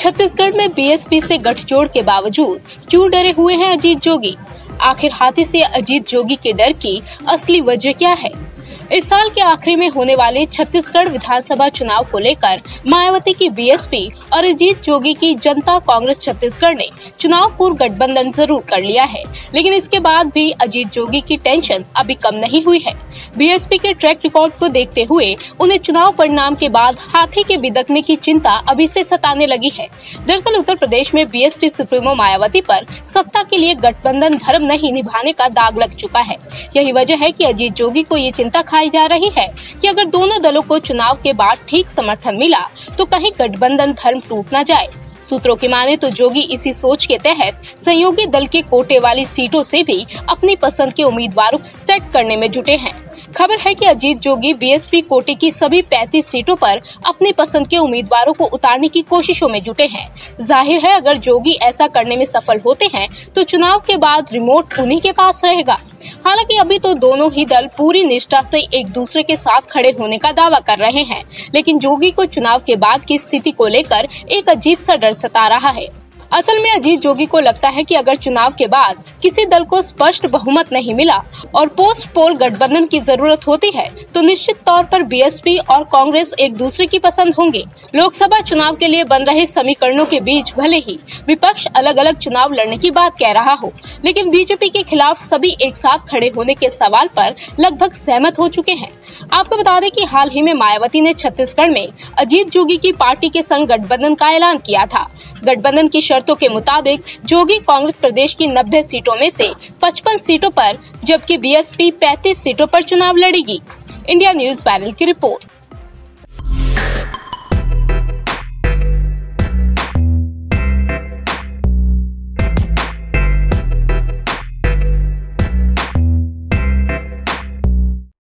छत्तीसगढ़ में बीएसपी से गठजोड़ के बावजूद क्यों डरे हुए हैं अजीत जोगी? आखिर हाथी से अजीत जोगी के डर की असली वजह क्या है? इस साल के आखिरी में होने वाले छत्तीसगढ़ विधानसभा चुनाव को लेकर मायावती की बीएसपी और अजीत जोगी की जनता कांग्रेस छत्तीसगढ़ ने चुनाव पूर्व गठबंधन जरूर कर लिया है, लेकिन इसके बाद भी अजीत जोगी की टेंशन अभी कम नहीं हुई है। बीएसपी के ट्रैक रिकॉर्ड को देखते हुए उन्हें चुनाव परिणाम के बाद हाथी के बिदकने की चिंता अभी से सताने लगी है। दरअसल उत्तर प्रदेश में बीएसपी सुप्रीमो मायावती पर सत्ता के लिए गठबंधन धर्म नहीं निभाने का दाग लग चुका है। यही वजह है कि अजीत जोगी को ये चिंता खाई जा रही है कि अगर दोनों दलों को चुनाव के बाद ठीक समर्थन मिला तो कहीं गठबंधन धर्म टूट न जाए। सूत्रों की माने तो जोगी इसी सोच के तहत सहयोगी दल के कोटे वाली सीटों से भी अपनी पसंद के उम्मीदवारों सेट करने में जुटे हैं। खबर है कि अजीत जोगी बीएसपी कोटे की सभी 35 सीटों पर अपनी पसंद के उम्मीदवारों को उतारने की कोशिशों में जुटे हैं। जाहिर है अगर जोगी ऐसा करने में सफल होते हैं तो चुनाव के बाद रिमोट उन्हीं के पास रहेगा। हालांकि अभी तो दोनों ही दल पूरी निष्ठा से एक दूसरे के साथ खड़े होने का दावा कर रहे हैं, लेकिन जोगी को चुनाव के बाद की स्थिति को लेकर एक अजीब सा डर सता रहा है। असल में अजीत जोगी को लगता है कि अगर चुनाव के बाद किसी दल को स्पष्ट बहुमत नहीं मिला और पोस्ट पोल गठबंधन की जरूरत होती है तो निश्चित तौर पर बीएसपी और कांग्रेस एक दूसरे की पसंद होंगे। लोकसभा चुनाव के लिए बन रहे समीकरणों के बीच भले ही विपक्ष अलग अलग चुनाव लड़ने की बात कह रहा हो, लेकिन बीजेपी के खिलाफ सभी एक साथ खड़े होने के सवाल पर लगभग सहमत हो चुके हैं। आपको बता दें कि हाल ही में मायावती ने छत्तीसगढ़ में अजीत जोगी की पार्टी के संग गठबंधन का ऐलान किया था। गठबंधन की शर्तों के मुताबिक जोगी कांग्रेस प्रदेश की 90 सीटों में से 55 सीटों पर जबकि बीएसपी 35 सीटों पर चुनाव लड़ेगी। इंडिया न्यूज वायरल की रिपोर्ट।